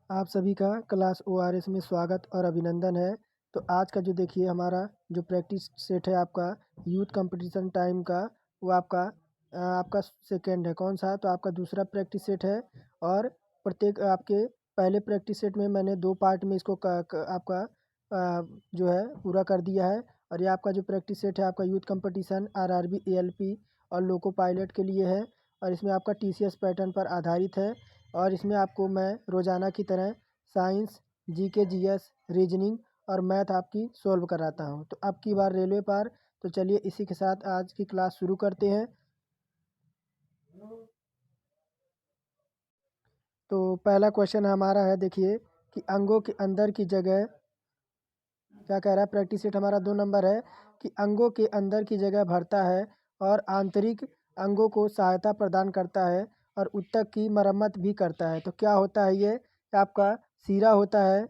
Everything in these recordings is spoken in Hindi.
आप सभी का क्लास ओआरएस में स्वागत और अभिनंदन है। तो आज का जो देखिए हमारा जो प्रैक्टिस सेट है आपका यूथ कंपटीशन टाइम का, वो आपका सेकंड है। कौन सा? तो आपका दूसरा प्रैक्टिस सेट है। और प्रत्येक आपके पहले प्रैक्टिस सेट में मैंने 2 पार्ट में इसको आपका जो है पूरा कर दिया है। और ये आपका जो प्रैक्टिस सेट है आपका यूथ कंपटीशन आरआरबी एएलपी और लोको पायलट के लिए है। और इसमें आपका टीसीएस पैटर्न पर आधारित है। और इसमें आपको मैं रोज़ाना की तरह साइंस, जीके, जीएस, रीजनिंग और मैथ आपकी सॉल्व कराता हूँ। तो अब की बार रेलवे पार। तो चलिए इसी के साथ आज की क्लास शुरू करते हैं। तो पहला क्वेश्चन हमारा है, देखिए कि अंगों के अंदर की जगह क्या कह रहा है। प्रैक्टिस सेट हमारा 2 नंबर है कि अंगों के अंदर की जगह भरता है और आंतरिक अंगों को सहायता प्रदान करता है और ऊतक की मरम्मत भी करता है। तो क्या होता है ये? आपका सीरा होता है।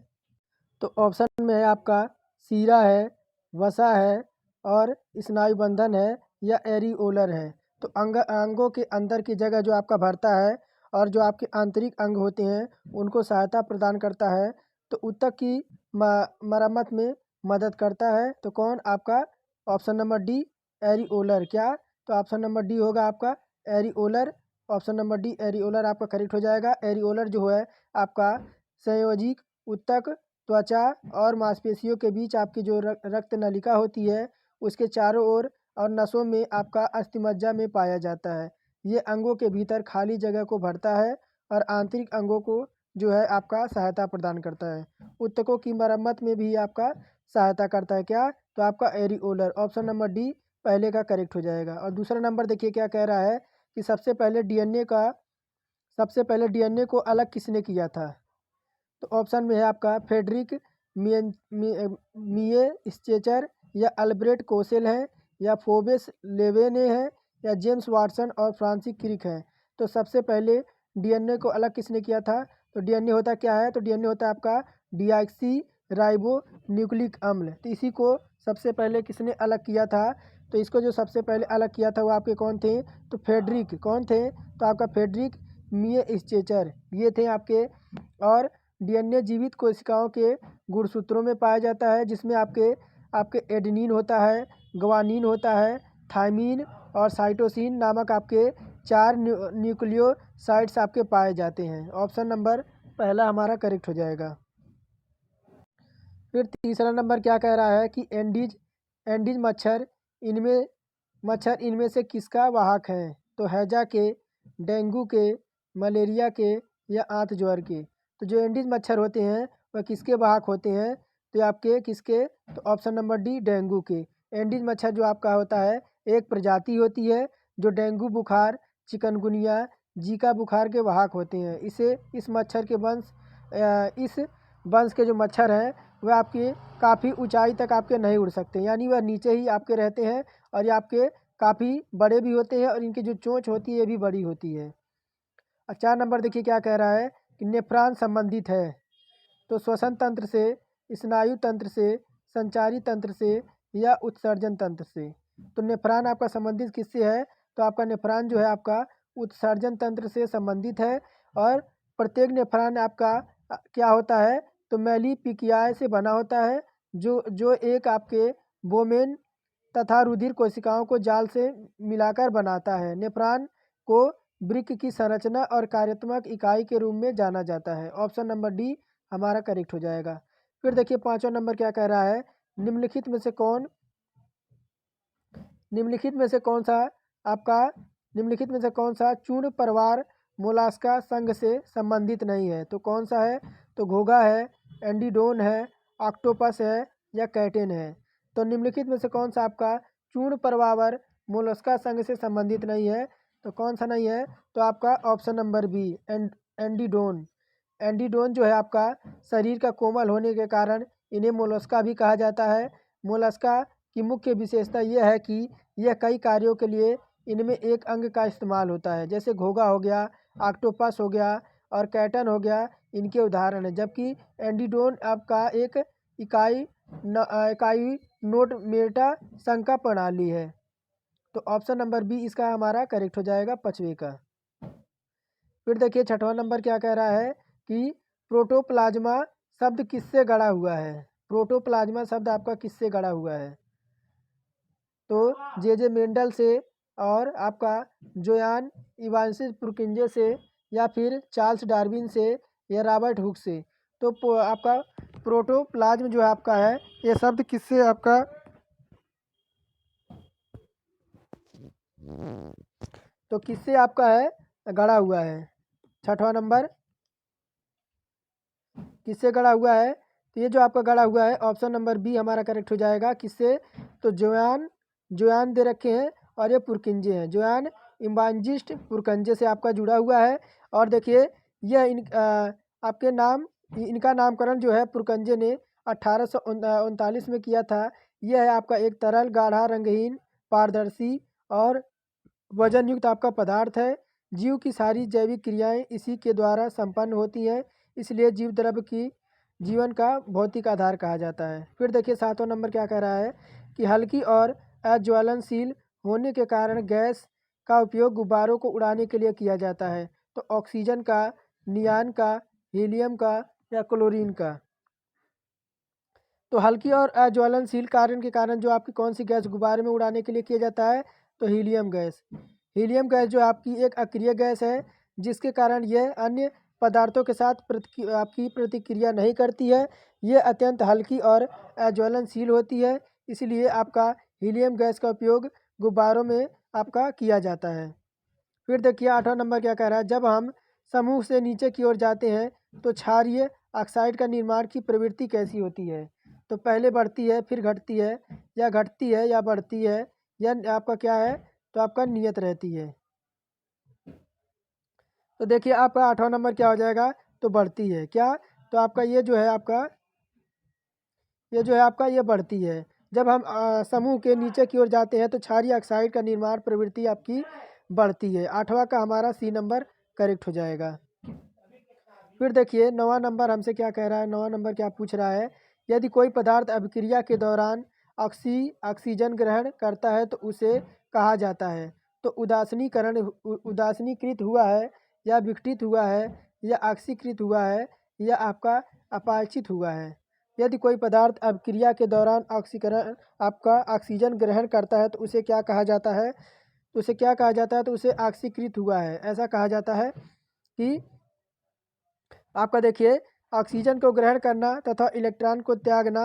तो ऑप्शन में है आपका सीरा है, वसा है और स्नायु बंधन है या एरिओलर है। तो अंगों के अंदर की जगह जो आपका भरता है और जो आपके आंतरिक अंग होते हैं उनको सहायता प्रदान करता है। तो ऊतक की मरम्मत में मदद करता है। तो कौन? आपका ऑप्शन नंबर डी, एरिओलर। क्या? तो ऑप्शन नंबर डी होगा आपका एरिओलर। ऑप्शन नंबर डी एरिओलर आपका करेक्ट हो जाएगा। एरिओलर जो है आपका संयोजिक ऊतक त्वचा और मांसपेशियों के बीच आपकी जो रक्त नलिका होती है उसके चारों ओर और नसों में आपका अस्थिमज्जा में पाया जाता है। ये अंगों के भीतर खाली जगह को भरता है और आंतरिक अंगों को जो है आपका सहायता प्रदान करता है। ऊतकों की मरम्मत में भी आपका सहायता करता है। क्या? तो आपका एरिओलर ऑप्शन नंबर डी पहले का करेक्ट हो जाएगा। और दूसरा नंबर देखिए क्या कह रहा है कि सबसे पहले डीएनए को अलग किसने किया था। तो ऑप्शन में है आपका फ्रेडरिक मिए स्चेचर या अल्ब्रेट कोसेल है या फोबेस लेवेने है या जेम्स वाटसन और फ्रांसिस क्रिक है। तो सबसे पहले डीएनए को अलग किसने किया था? तो डीएनए होता क्या है? तो डीएनए होता है आपका डीऑक्सी राइबो न्यूक्लिक अम्ल। तो इसी को सबसे पहले किसने अलग किया था? तो इसको जो सबसे पहले अलग किया था वो आपके कौन थे? तो फ्रेडरिक कौन थे? तो आपका फ्रेडरिक मिए स्चेचर ये थे आपके। और डीएनए जीवित कोशिकाओं के गुणसूत्रों में पाया जाता है जिसमें आपके आपके एडेनिन होता है, ग्वानिन होता है, थायमीन और साइटोसिन नामक आपके 4 न्यूक्लियोसाइड्स आपके पाए जाते हैं। ऑप्शन नंबर पहला हमारा करेक्ट हो जाएगा। फिर तीसरा नंबर क्या कह रहा है कि एंडीज एंडीज मच्छर इनमें से किसका वाहक है? तो हैजा के, डेंगू के, मलेरिया के या आंत ज्वर के। तो जो एंडीज मच्छर होते हैं वह किसके वाहक होते हैं? तो आपके किसके? तो ऑप्शन नंबर डी डेंगू के। एंडीज मच्छर जो आपका होता है एक प्रजाति होती है जो डेंगू बुखार, चिकनगुनिया, जीका बुखार के वाहक होते हैं। इस वंश के जो मच्छर हैं वह आपके काफ़ी ऊंचाई तक आपके नहीं उड़ सकते, यानी वह नीचे ही आपके रहते हैं। और ये आपके काफ़ी बड़े भी होते हैं और इनकी जो चोंच होती है ये भी बड़ी होती है। और 4 नंबर देखिए क्या कह रहा है कि नेफ्रॉन संबंधित है तो श्वसन तंत्र से, स्नायु तंत्र से, संचारी तंत्र से या उत्सर्जन तंत्र से। तो नेफ्रॉन आपका संबंधित किससे है? तो आपका नेफ्रॉन जो है आपका उत्सर्जन तंत्र से संबंधित है। और प्रत्येक नेफ्रॉन आपका क्या होता है? तो मेलिपिकियाए से बना होता है जो जो एक आपके बोमेन तथा रुधिर कोशिकाओं को जाल से मिलाकर बनाता है। नेफ्रॉन को वृक्क की संरचना और कार्यात्मक इकाई के रूप में जाना जाता है। ऑप्शन नंबर डी हमारा करेक्ट हो जाएगा। फिर देखिए 5वां नंबर क्या कह रहा है, निम्नलिखित में से कौन निम्नलिखित में से कौन सा आपका निम्नलिखित में से कौन सा चूर्ण परिवार मोलास्का संघ से संबंधित नहीं है? तो कौन सा है? तो घोंघा है, एंडीडोन है, ऑक्टोपस है या कैटेन है। तो निम्नलिखित में से कौन सा आपका चूर्ण परिवार मोलस्का संघ से संबंधित नहीं है? तो कौन सा नहीं है? तो आपका ऑप्शन नंबर बी एंडीडोन। एंडीडोन जो है आपका शरीर का कोमल होने के कारण इन्हें मोलस्का भी कहा जाता है। मोलस्का की मुख्य विशेषता यह है कि यह कई कार्यों के लिए इनमें एक अंग का इस्तेमाल होता है, जैसे घोंघा हो गया, ऑक्टोपस हो गया और कैटन हो गया, इनके उदाहरण है। जबकि एंडीडोन आपका एक इकाई नोट मेटा संख्या प्रणाली है। तो ऑप्शन नंबर बी इसका हमारा करेक्ट हो जाएगा 5वें का। फिर देखिए 6वां नंबर क्या कह रहा है कि प्रोटोप्लाज्मा शब्द किससे गढ़ा हुआ है? प्रोटोप्लाज्मा शब्द आपका किससे गढ़ा हुआ है? तो जे मेंडल से, और आपका जोयान इवांसिस पुरकिंजे से, या फिर चार्ल्स डार्विन से, या रॉबर्ट हुक से। तो आपका प्रोटोप्लाज्म जो आपका है, ये शब्द किससे आपका तो किससे आपका है गढ़ा हुआ है? छठवां नंबर किससे गढ़ा हुआ है? तो ये जो आपका गढ़ा हुआ है ऑप्शन नंबर बी हमारा करेक्ट हो जाएगा। किससे? तो जोयान दे रखे हैं, और ये पुरकिंजे हैं। जोयान इम्बांजिस्ट पुरकंजे से आपका जुड़ा हुआ है। और देखिए यह आपके इनका नामकरण जो है पुरकंजे ने 1839 में किया था। यह है आपका एक तरल गाढ़ा रंगहीन पारदर्शी और वजन युक्त आपका पदार्थ है। जीव की सारी जैविक क्रियाएं इसी के द्वारा संपन्न होती हैं, इसलिए जीव द्रव्य की जीवन का भौतिक आधार कहा जाता है। फिर देखिए 7वां नंबर क्या कह रहा है कि हल्की और अज्वलनशील होने के कारण गैस का उपयोग गुब्बारों को उड़ाने के लिए किया जाता है। तो ऑक्सीजन का, नियान का, हीलियम का, या क्लोरीन का। तो हल्की और अज्वलनशील कारण के कारण जो आपकी कौन सी गैस गुब्बारे में उड़ाने के लिए किया जाता है? तो हीलियम गैस। हीलियम गैस जो आपकी एक अक्रिय गैस है, जिसके कारण यह अन्य पदार्थों के साथ आपकी प्रतिक्रिया नहीं करती है। यह अत्यंत हल्की और अज्वलनशील होती है, इसलिए आपका हीलियम गैस का उपयोग गुब्बारों में आपका किया जाता है। फिर देखिए 8वां नंबर क्या कह रहा है, जब हम समूह से नीचे की ओर जाते हैं तो क्षारीय ऑक्साइड का निर्माण की प्रवृत्ति कैसी होती है? तो पहले बढ़ती है, फिर घटती है, या घटती है या बढ़ती है, या आपका क्या है? तो आपका नियत रहती है। तो देखिए आपका 8वां नंबर क्या हो जाएगा? तो बढ़ती है। क्या? तो आपका ये जो है आपका ये बढ़ती है। जब हम समूह के नीचे की ओर जाते हैं तो क्षारीय ऑक्साइड का निर्माण प्रवृत्ति आपकी बढ़ती है। 8वां का हमारा सी नंबर करेक्ट हो जाएगा। फिर देखिए 9वां नंबर हमसे क्या कह रहा है? 9वां नंबर क्या पूछ रहा है? यदि कोई पदार्थ अभिक्रिया के दौरान ऑक्सीजन ग्रहण करता है तो उसे कहा जाता है। तो उदासीनीकृत हुआ है, या विघटित हुआ है, या ऑक्सीकृत हुआ है, या आपका अपाक्षित हुआ है। यदि कोई पदार्थ अभिक्रिया के दौरान ऑक्सीजन ग्रहण करता है तो उसे क्या कहा जाता है? तो उसे क्या कहा जाता है? तो उसे ऑक्सीकृत हुआ है, ऐसा कहा जाता है। कि आपका देखिए ऑक्सीजन को ग्रहण करना तथा इलेक्ट्रॉन को त्यागना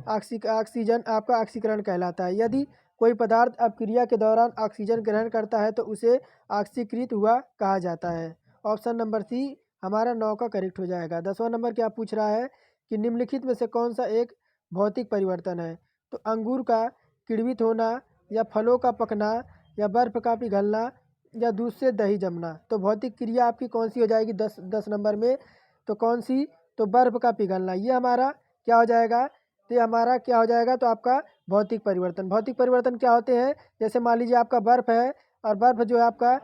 ऑक्सीजन आपका ऑक्सीकरण कहलाता है। यदि कोई पदार्थ अपक्रिया के दौरान ऑक्सीजन ग्रहण करता है तो उसे ऑक्सीकृत हुआ कहा जाता है। ऑप्शन नंबर सी हमारा 9 का करेक्ट हो जाएगा। 10वां नंबर क्या पूछ रहा है कि निम्नलिखित में से कौन सा एक भौतिक परिवर्तन है? तो अंगूर का किण्वित होना, या फलों का पकना, या बर्फ का पिघलना, या दूध से दही जमना। तो भौतिक क्रिया आपकी कौन सी हो जाएगी 10 नंबर में? तो कौन सी? तो बर्फ का पिघलना। ये हमारा क्या हो जाएगा? तो ये हमारा क्या हो जाएगा? तो आपका भौतिक परिवर्तन। भौतिक परिवर्तन क्या होते हैं? जैसे मान लीजिए आपका बर्फ है, और बर्फ जो है आपका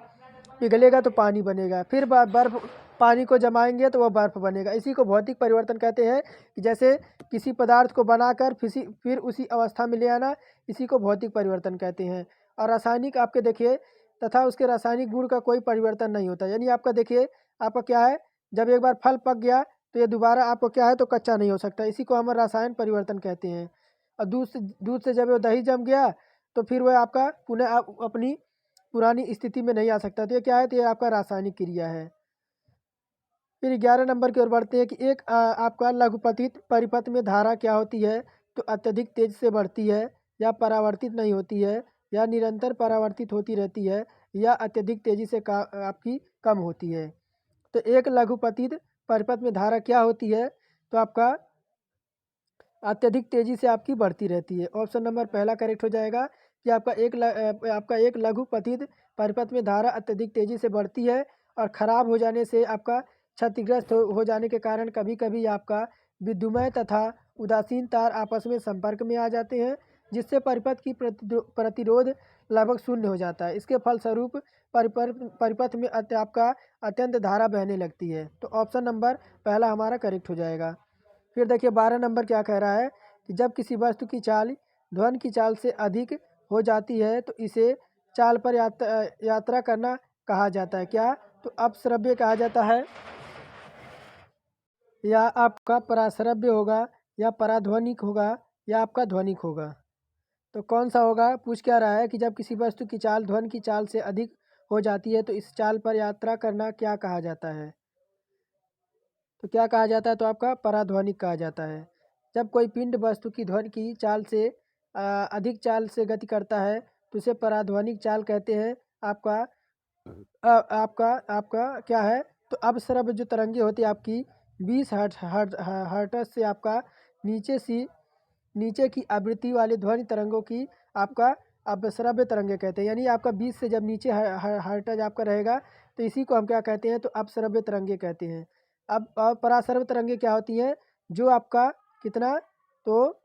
पिघलेगा तो पानी बनेगा, फिर बर्फ पानी को जमाएंगे तो वह बर्फ बनेगा। इसी को भौतिक परिवर्तन कहते हैं, कि जैसे किसी पदार्थ को बनाकर फिर उसी अवस्था में ले आना, इसी को भौतिक परिवर्तन कहते हैं। और रासायनिक आपके देखिए तथा उसके रासायनिक गुण का कोई परिवर्तन नहीं होता। यानी आपका देखिए आपका क्या है, जब एक बार फल पक गया तो ये दोबारा आपको क्या है, तो कच्चा नहीं हो सकता। इसी को हम रसायन परिवर्तन कहते हैं। और दूध से जब वो दही जम गया तो फिर वह आपका पुनः अपनी पुरानी स्थिति में नहीं आ सकता। तो ये क्या है? तो ये आपका रासायनिक क्रिया है। फिर 11 नंबर की ओर बढ़ते हैं कि एक आपका लघुपतित परिपथ में धारा क्या होती है? तो अत्यधिक तेज से बढ़ती है, या परावर्तित नहीं होती है, या निरंतर परावर्तित होती रहती है, या अत्यधिक तेजी से आपकी कम होती है। तो एक लघुपतित परिपथ में धारा क्या होती है? तो आपका अत्यधिक तेजी से आपकी बढ़ती रहती है। ऑप्शन नंबर पहला करेक्ट हो जाएगा कि आपका एक लघुपतित परिपथ में धारा अत्यधिक तेजी से बढ़ती है, और ख़राब हो जाने से आपका क्षतिग्रस्त हो जाने के कारण कभी कभी आपका विद्युमय तथा उदासीन तार आपस में संपर्क में आ जाते हैं, जिससे परिपथ की प्रतिरोध लगभग शून्य हो जाता है। इसके फलस्वरूप परिपथ में आपका अत्यंत धारा बहने लगती है। तो ऑप्शन नंबर पहला हमारा करेक्ट हो जाएगा। फिर देखिए 12 नंबर क्या कह रहा है कि जब किसी वस्तु की चाल ध्वनि की चाल से अधिक हो जाती है तो इसे चाल पर यात्रा करना कहा जाता है। क्या? तो अपश्रव्य कहा जाता है। या आपका पराश्रव्य होगा या पराध्वनिक होगा या आपका ध्वनिक होगा। तो कौन सा होगा? पूछ क्या रहा है कि जब किसी वस्तु की चाल ध्वनि की चाल से अधिक हो जाती है तो इस चाल पर यात्रा करना क्या कहा जाता है? तो क्या कहा जाता है? तो आपका पराध्वनिक कहा जाता है। जब कोई पिंड वस्तु की ध्वनि की चाल से अधिक चाल से गति करता है तो उसे पराध्वनिक चाल कहते हैं। आपका आपका आपका क्या है? तो अपस्रव्य जो तरंगे होती है आपकी 20 हर्ट्ज से आपका नीचे की आवृत्ति वाले ध्वनि तरंगों की आपका अपस्रव्य तरंगे कहते हैं। यानी आपका 20 से जब नीचे हर्ट्ज आपका रहेगा तो इसी को हम क्या कहते हैं? तो अपस्रव्य तरंगे कहते हैं। अब पराश्रव्य तरंगे क्या होती हैं? जो आपका कितना? तो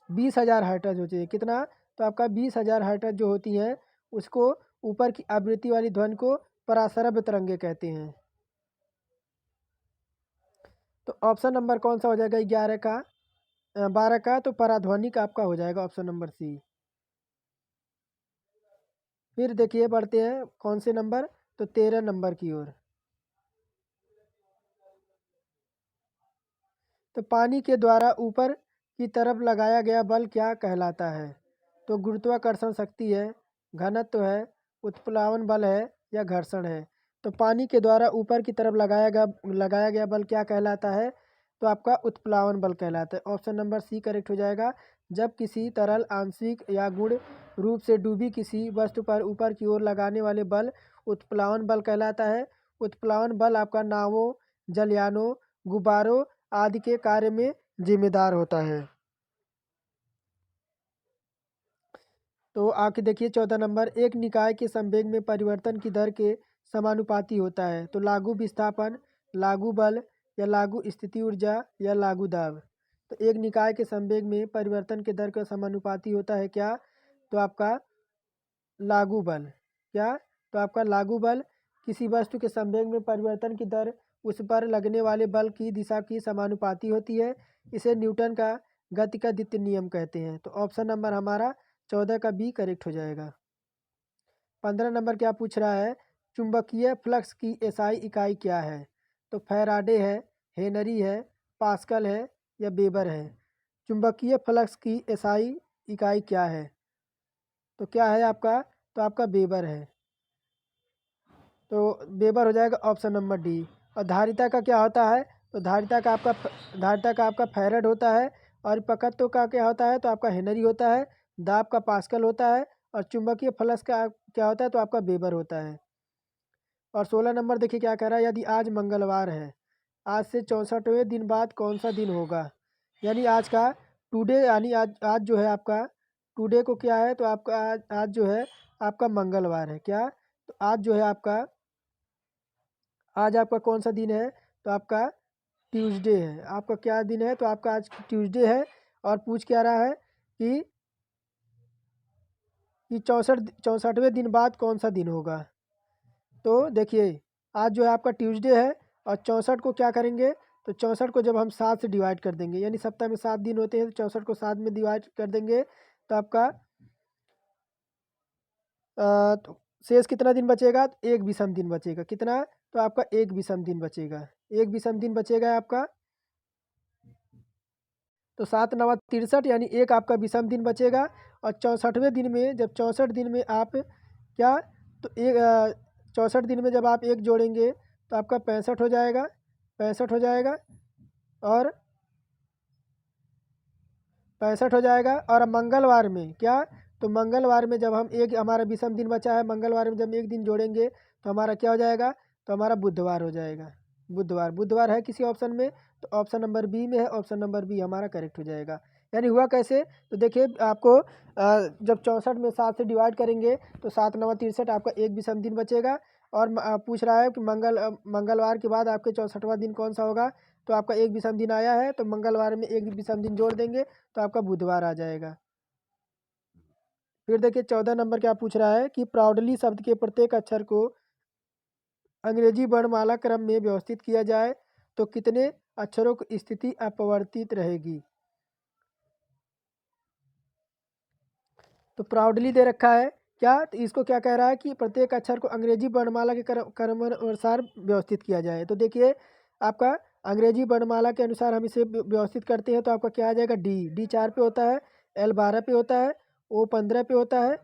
20,000 हर्ट्ज होती है। कितना? तो आपका 20,000 हर्ट्ज जो होती हैं उसको ऊपर की आवृत्ति वाली ध्वनि को पराश्रव्य तरंगे कहते हैं। तो ऑप्शन नंबर कौन सा हो जाएगा? 11 का 12 का तो पराध्वनिक आपका हो जाएगा ऑप्शन नंबर सी। फिर देखिए बढ़ते हैं कौन से नंबर? तो 13 नंबर की ओर। तो पानी के द्वारा ऊपर की तरफ लगाया गया बल क्या कहलाता है? तो गुरुत्वाकर्षण शक्ति है, घनत्व है, उत्प्लावन बल है या घर्षण है। तो पानी के द्वारा ऊपर की तरफ लगाया गया बल क्या कहलाता है? तो आपका उत्प्लावन बल कहलाता है। ऑप्शन नंबर सी करेक्ट हो जाएगा। जब किसी तरल आंशिक या गुण रूप से डूबी किसी वस्तु पर ऊपर की ओर लगाने वाले बल उत्प्लावन बल कहलाता है। उत्प्लावन बल आपका नावों, जलयानों, गुब्बारों आदि के कार्य में जिम्मेदार होता है। तो आके देखिए 14 नंबर। एक निकाय के संवेग में परिवर्तन की दर के समानुपाती होता है। तो लागू विस्थापन, लागू बल या लागू स्थिति ऊर्जा या लागू दाब। तो एक निकाय के संवेग में परिवर्तन के दर का समानुपाती होता है क्या? तो आपका लागू बल। क्या? तो आपका लागू बल किसी वस्तु के संवेग में परिवर्तन की दर उस पर लगने वाले बल की दिशा की समानुपाती होती है। इसे न्यूटन का गति का द्वितीय नियम कहते हैं। तो ऑप्शन नंबर हमारा 14 का बी करेक्ट हो जाएगा। 15 नंबर क्या पूछ रहा है? चुंबकीय फ्लक्स की एसआई इकाई क्या है? तो फैराडे है, हेनरी है, पास्कल है या वेबर है। चुंबकीय फ्लक्स की एसआई इकाई क्या है? तो क्या है आपका? तो आपका वेबर है। तो वेबर हो जाएगा ऑप्शन नंबर डी। और धारिता का क्या होता है? तो धारिता का आपका फैराड होता है। और पकत्व का क्या होता है? तो आपका हेनरी होता है। दाब का पास्कल होता है। और चुंबकीय फ्लक्स का क्या होता है? तो आपका वेबर होता है। और 16 नंबर देखिए क्या कह रहा है? यदि आज मंगलवार है, आज से 64वें दिन बाद कौन सा दिन होगा? यानी आज का टुडे, यानी आज जो है आपका टुडे को क्या है? तो आपका आज जो है आपका मंगलवार है। क्या? तो आज जो है आपका आज आपका कौन सा दिन है? तो आपका ट्यूसडे है। आपका क्या दिन है? तो आपका आज ट्यूसडे है। और पूछ क्या रहा है कि 64वें दिन बाद कौन सा दिन होगा? तो देखिए आज जो है आपका ट्यूसडे है। और 64 को क्या करेंगे? तो 64 को जब हम 7 से डिवाइड कर देंगे, यानी सप्ताह में 7 दिन होते हैं, तो 64 को 7 में डिवाइड कर देंगे तो आपका तो शेष कितना दिन बचेगा? तो एक विषम दिन बचेगा। कितना? तो आपका एक विषम दिन बचेगा। एक विषम दिन बचेगा आपका। तो 7 नवा 63, यानी एक आपका विषम दिन बचेगा। और 64वें दिन में, जब 64 दिन में आप क्या? तो एक 64 दिन में जब आप एक जोड़ेंगे तो आपका 65 हो जाएगा। 65 हो जाएगा और 65 हो जाएगा। और मंगलवार में क्या? तो मंगलवार में जब हम एक, हमारा विषम दिन बचा है, मंगलवार में जब एक दिन जोड़ेंगे तो हमारा क्या हो जाएगा? तो हमारा बुधवार हो जाएगा। बुधवार है किसी ऑप्शन में? तो ऑप्शन नंबर बी में है। ऑप्शन नंबर बी हमारा करेक्ट हो जाएगा। यानी हुआ कैसे? तो देखिए आपको जब 64 में 7 से डिवाइड करेंगे तो 7 नवा 63, आपका एक विषम दिन बचेगा। और पूछ रहा है कि मंगलवार के बाद आपके 64वां दिन कौन सा होगा? तो आपका एक विषम दिन आया है, तो मंगलवार में एक विषम दिन जोड़ देंगे तो आपका बुधवार आ जाएगा। फिर देखिए 14 नंबर क्या पूछ रहा है कि प्राउडली शब्द के प्रत्येक अक्षर को अंग्रेजी वर्णमाला क्रम में व्यवस्थित किया जाए तो कितने अक्षरों की स्थिति अपवर्तित रहेगी? तो प्राउडली दे रखा है क्या? तो इसको क्या कह रहा है कि प्रत्येक अक्षर को अंग्रेजी वर्णमाला के क्रमानुसार व्यवस्थित किया जाए। तो देखिए आपका अंग्रेजी वर्णमाला के अनुसार हम इसे व्यवस्थित करते हैं तो आपका क्या आ जाएगा, डी 4 पे होता है, एल 12 पे होता है, ओ 15 पे होता है,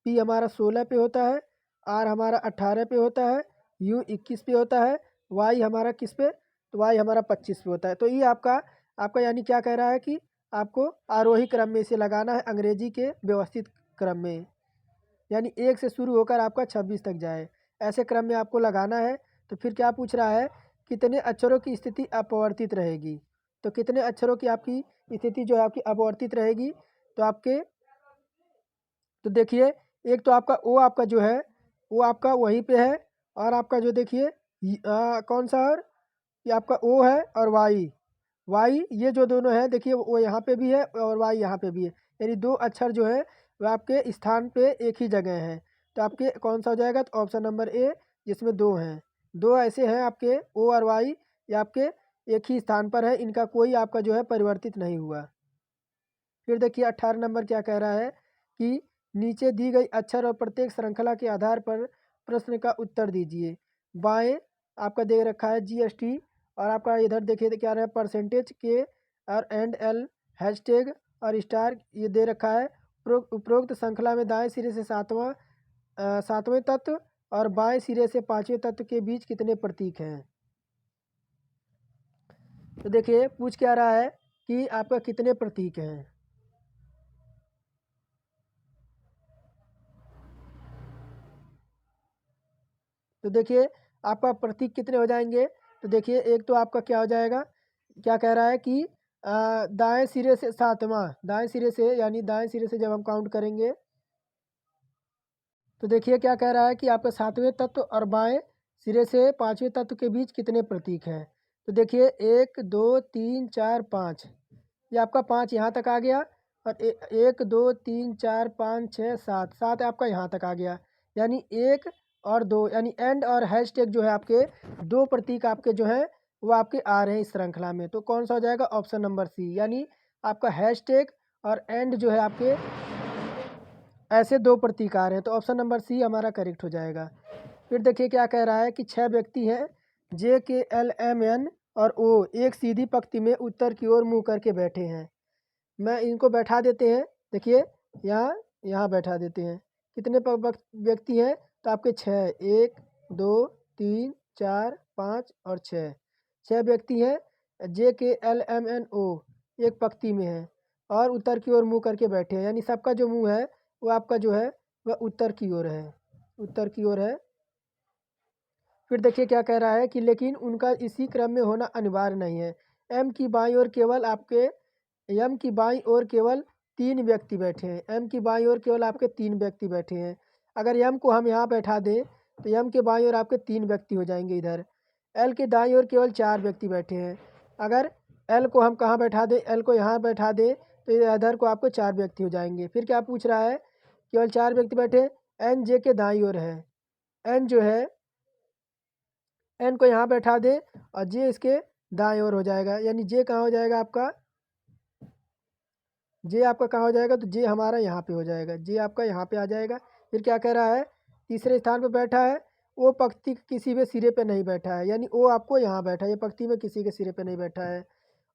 पी हमारा 16 पे होता है, आर हमारा 18 पे होता है, यू 21 पे होता है, वाई हमारा किस पे, तो वाई हमारा 25 पे होता है। तो ये आपका आपका यानी क्या कह रहा है कि आपको आरोही क्रम में इसे लगाना है, अंग्रेजी के व्यवस्थित क्रम में, यानी 1 से शुरू होकर आपका 26 तक जाए, ऐसे क्रम में आपको लगाना है। तो फिर क्या पूछ रहा है, कितने अक्षरों की स्थिति अपवर्तित रहेगी। तो कितने अक्षरों की आपकी स्थिति जो है आपकी अपवर्तित रहेगी, तो आपके तो देखिए एक तो आपका ओ आपका जो है वो आपका वहीं पे है, और आपका जो देखिए कौन सा, और ये आपका ओ है और वाई, वाई ये जो दोनों है देखिए वो यहाँ पे भी है और वाई यहाँ पे भी है, यानी 2 अक्षर जो है वो आपके स्थान पे एक ही जगह हैं। तो आपके कौन सा हो जाएगा, तो ऑप्शन नंबर ए, जिसमें 2 हैं, 2 ऐसे हैं आपके ओ और वाई, ये आपके एक ही स्थान पर है, इनका कोई आपका जो है परिवर्तित नहीं हुआ। फिर देखिए 18 नंबर क्या कह रहा है कि नीचे दी गई अक्षर और प्रत्येक श्रृंखला के आधार पर प्रश्न का उत्तर दीजिए। बाएं आपका दे रखा है जीएसटी, और आपका इधर देखिए क्या रहा है परसेंटेज के और एंड एल हैशटैग और स्टार ये दे रखा है। उपरोक्त श्रृंखला में दाएं सिरे से सातवें तत्व और बाएं सिरे से पांचवें तत्व के बीच कितने प्रतीक हैं। तो देखिए पूछ क्या रहा है कि आपका कितने प्रतीक हैं। तो देखिए आपका प्रतीक कितने हो जाएंगे, तो देखिए एक तो आपका क्या हो जाएगा, क्या कह रहा है कि दाएं सिरे से सातवां, दाएं सिरे से यानी दाएं सिरे से जब हम काउंट करेंगे तो देखिए क्या कह रहा है कि आपका सातवें तत्व और बाएं सिरे से पांचवें तत्व के बीच कितने प्रतीक हैं। तो देखिए 1 2 3 4 5, ये आपका 5 यहाँ तक आ गया, और 1 2 3 4 5 6 7, 7 आपका यहाँ तक आ गया, यानी 1 और 2 यानी एंड और हैशटैग जो है आपके 2 प्रतीक आपके जो है वो आपके आ रहे हैं इस श्रृंखला में। तो कौन सा हो जाएगा, ऑप्शन नंबर सी, यानी आपका हैशटैग और एंड जो है आपके ऐसे 2 प्रतीक आ रहे हैं, तो ऑप्शन नंबर सी हमारा करेक्ट हो जाएगा। फिर देखिए क्या कह रहा है कि 6 व्यक्ति हैं, जे के एल एम एन और ओ एक सीधी पंक्ति में उत्तर की ओर मुंह करके बैठे हैं। मैं इनको बैठा देते हैं, देखिए यहाँ यहाँ बैठा देते हैं। कितने व्यक्ति हैं, तो आपके 6, 1 2 3 4 5 और 6 व्यक्ति हैं, जे के एल एम एन ओ एक पंक्ति में है और उत्तर की ओर मुंह करके बैठे हैं, यानी सबका जो मुंह है वो आपका जो है वह उत्तर की ओर है, उत्तर की ओर है। फिर देखिए क्या कह रहा है कि लेकिन उनका इसी क्रम में होना अनिवार्य नहीं है। एम की बाईं ओर केवल आपके एम की बाईं ओर केवल 3 व्यक्ति बैठे हैं, एम की बाईं ओर केवल आपके 3 व्यक्ति बैठे हैं। अगर एम को हम यहाँ बैठा दें तो एम के बाईं ओर आपके 3 व्यक्ति हो जाएंगे इधर। एल के दाईं ओर केवल 4 व्यक्ति बैठे हैं। अगर एल को हम कहाँ बैठा दें, एल को यहाँ बैठा दें तो इधर को आपको 4 व्यक्ति हो जाएंगे। फिर क्या पूछ रहा है, केवल 4 व्यक्ति बैठे, एन जे के दाईं ओर है, एन जो है एन को यहाँ बैठा दे और जे इसके दाएं ओर हो जाएगा, यानी जे कहाँ हो जाएगा आपका, जे आपका कहाँ हो जाएगा, तो जे हमारा यहाँ पे हो जाएगा, जे आपका यहाँ पे आ जाएगा। फिर क्या कह रहा है, तीसरे स्थान पे बैठा है, वो पंक्ति किसी भी सिरे पे नहीं बैठा है, यानी वो आपको यहाँ बैठा है, ये पंक्ति में किसी के सिरे पे नहीं बैठा है।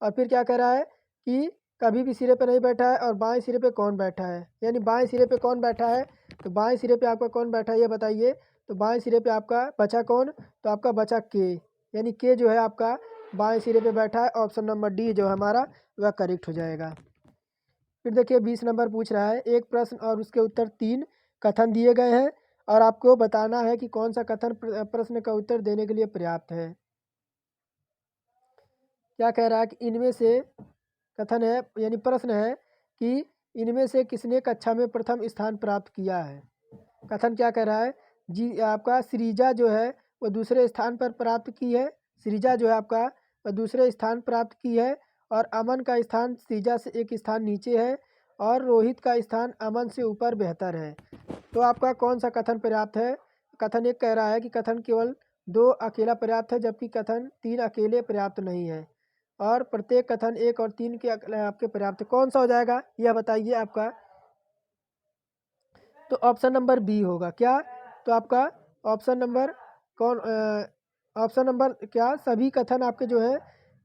और फिर क्या कह रहा है कि कभी भी सिरे पे नहीं बैठा है, और बाएं सिरे पे कौन बैठा है, यानी बाएं सिरे पे कौन बैठा है, तो बाएं सिरे पे आपका कौन बैठा है ये बताइए। तो बाएं सिरे पे आपका बचा कौन, तो आपका बचा के, यानी के जो है आपका बाएं सिरे पे बैठा है। ऑप्शन नंबर डी जो हमारा वह करेक्ट हो जाएगा। फिर देखिए 20 नंबर पूछ रहा है, एक प्रश्न और उसके उत्तर 3 कथन दिए गए हैं और आपको बताना है कि कौन सा कथन प्रश्न का उत्तर देने के लिए पर्याप्त है। क्या कह रहा है कि इनमें से कथन है यानी प्रश्न है कि इनमें से किसने कक्षा में प्रथम स्थान प्राप्त किया है। कथन क्या कह रहा है, जी आपका सृजा जो है वो दूसरे स्थान पर प्राप्त की है, सृजा जो है आपका वह दूसरे स्थान प्राप्त की है, और अमन का स्थान सृजा से एक स्थान नीचे है, और रोहित का स्थान अमन से ऊपर बेहतर है। तो आपका कौन सा कथन पर्याप्त है। कथन एक कह रहा है कि कथन केवल 2 अकेला पर्याप्त है, जबकि कथन 3 अकेले पर्याप्त नहीं है, और प्रत्येक कथन 1 और 3 के आपके पर्याप्त। कौन सा हो जाएगा यह बताइए आपका, तो ऑप्शन नंबर बी होगा क्या, तो आपका ऑप्शन नंबर कौन, ऑप्शन नंबर क्या, सभी कथन आपके जो है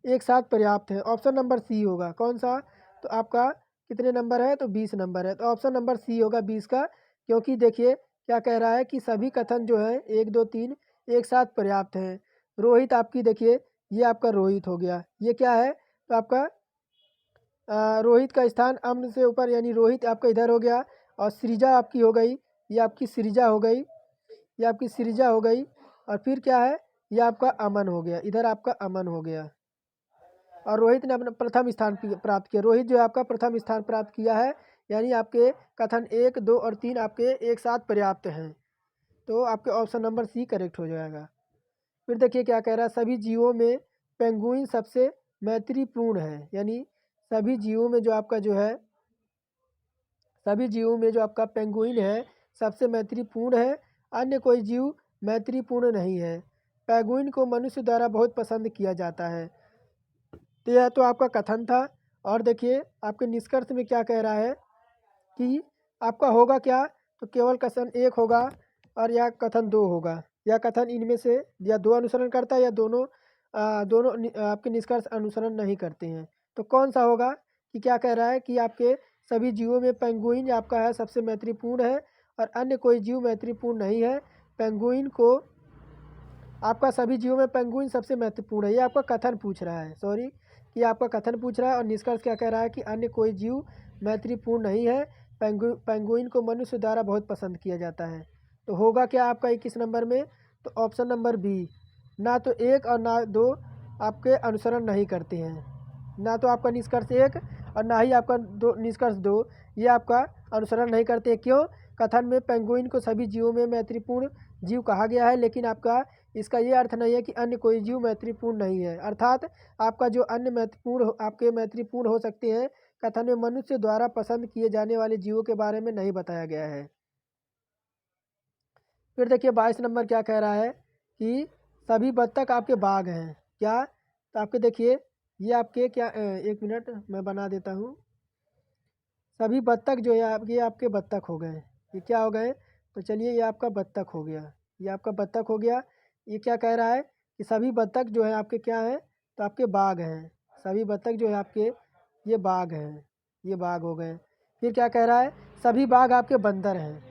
एक साथ पर्याप्त हैं। ऑप्शन नंबर सी होगा। कौन सा? तो आपका कितने नंबर है? तो 20 नंबर है। तो ऑप्शन नंबर सी होगा 20 का, क्योंकि देखिए क्या कह रहा है कि सभी कथन जो है 1, 2, 3 एक साथ पर्याप्त हैं। रोहित आपकी देखिए, ये आपका रोहित हो गया। ये क्या है? तो आपका रोहित का स्थान अम्न से ऊपर, यानी रोहित आपका इधर हो गया। और सृजा आपकी हो गई, ये आपकी सृजा हो गई, ये आपकी सृजा हो गई। और फिर क्या है? ये आपका अमन हो गया, इधर आपका अमन हो गया। और रोहित ने अपना प्रथम स्थान प्राप्त किया। रोहित जो है आपका प्रथम स्थान प्राप्त किया है, यानी आपके कथन 1, 2 और 3 आपके एक साथ पर्याप्त हैं। तो आपके ऑप्शन नंबर सी करेक्ट हो जाएगा। फिर देखिए क्या कह रहा है, सभी जीवों में पेंगुइन सबसे मैत्रीपूर्ण है। यानी सभी जीवों में जो आपका जो है, सभी जीवों में जो आपका पेंगुइन है सबसे मैत्रीपूर्ण है, अन्य कोई जीव मैत्रीपूर्ण नहीं है। पेंगुइन को मनुष्य द्वारा बहुत पसंद किया जाता है। तो यह तो आपका कथन था। और देखिए आपके निष्कर्ष में क्या कह रहा है कि आपका होगा क्या? तो केवल कथन 1 होगा और या कथन 2 होगा। या कथन इनमें से या 2 अनुसरण करता है या दोनों आपके निष्कर्ष अनुसरण नहीं करते हैं। तो कौन सा होगा? कि क्या कह रहा है कि आपके सभी जीवों में पेंगुइन आपका है सबसे मैत्रीपूर्ण है और अन्य कोई जीव मैत्रीपूर्ण नहीं है। पेंगुइन को आपका सभी जीवों में पेंगुइन सबसे महत्वपूर्ण है। ये आपका कथन पूछ रहा है, सॉरी, कि आपका कथन पूछ रहा है। और निष्कर्ष क्या कह रहा है कि अन्य कोई जीव मैत्रीपूर्ण नहीं है। पेंगुइन को मनुष्य द्वारा बहुत पसंद किया जाता है। तो होगा क्या आपका 21 नंबर में? तो ऑप्शन नंबर बी, ना तो 1 और ना 2 आपके अनुसरण नहीं करते हैं। ना तो आपका निष्कर्ष 1 और ना ही आपका निष्कर्ष 2 ये आपका अनुसरण नहीं करते। क्यों? कथन में पेंगुइन को सभी जीवों में मैत्रीपूर्ण जीव कहा गया है, लेकिन आपका इसका ये अर्थ नहीं है कि अन्य कोई जीव मैत्रीपूर्ण नहीं है। अर्थात आपका जो अन्य आपके मैत्रीपूर्ण हो सकते हैं, कथन में मनुष्य द्वारा पसंद किए जाने वाले जीवों के बारे में नहीं बताया गया है। फिर देखिए 22 नंबर क्या कह रहा है कि सभी बत्तख आपके बाघ हैं। क्या? तो आपके देखिए ये आपके क्या, एक मिनट मैं बना देता हूँ। सभी बत्तख जो है ये आपके बत्तख हो गए। ये क्या हो गए? तो चलिए ये आपका बत्तख हो गया, ये आपका बत्तख हो गया। ये क्या कह रहा है कि सभी बत्तख जो है आपके क्या हैं? तो आपके बाघ हैं। सभी बत्तख जो है आपके ये बाघ हैं, ये बाघ हो गए। फिर क्या कह रहा है? सभी बाघ आपके बंदर हैं।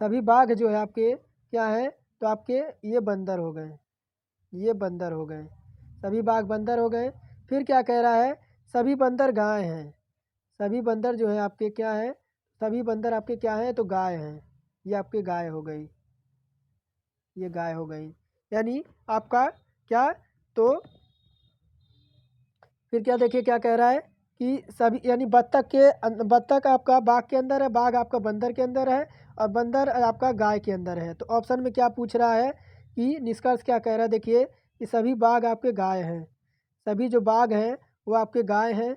सभी बाघ जो है आपके क्या हैं? तो आपके ये बंदर हो गए, ये बंदर हो गए। सभी बाघ बंदर हो गए। फिर क्या कह रहा है? सभी बंदर गाय हैं। सभी बंदर जो है आपके क्या है? सभी बंदर आपके क्या हैं? तो गाय हैं। ये आपके गाय हो गई, ये गाय हो गई। यानी आपका क्या? तो फिर क्या देखिए क्या कह रहा है कि सभी, यानी बत्तख आपका बाघ के अंदर है, बाघ आपका बंदर के अंदर है और बंदर आपका गाय के अंदर है। तो ऑप्शन में क्या पूछ रहा है कि निष्कर्ष क्या कह रहा है? देखिए कि सभी बाघ आपके गाय हैं। सभी जो बाघ हैं वो आपके गाय हैं।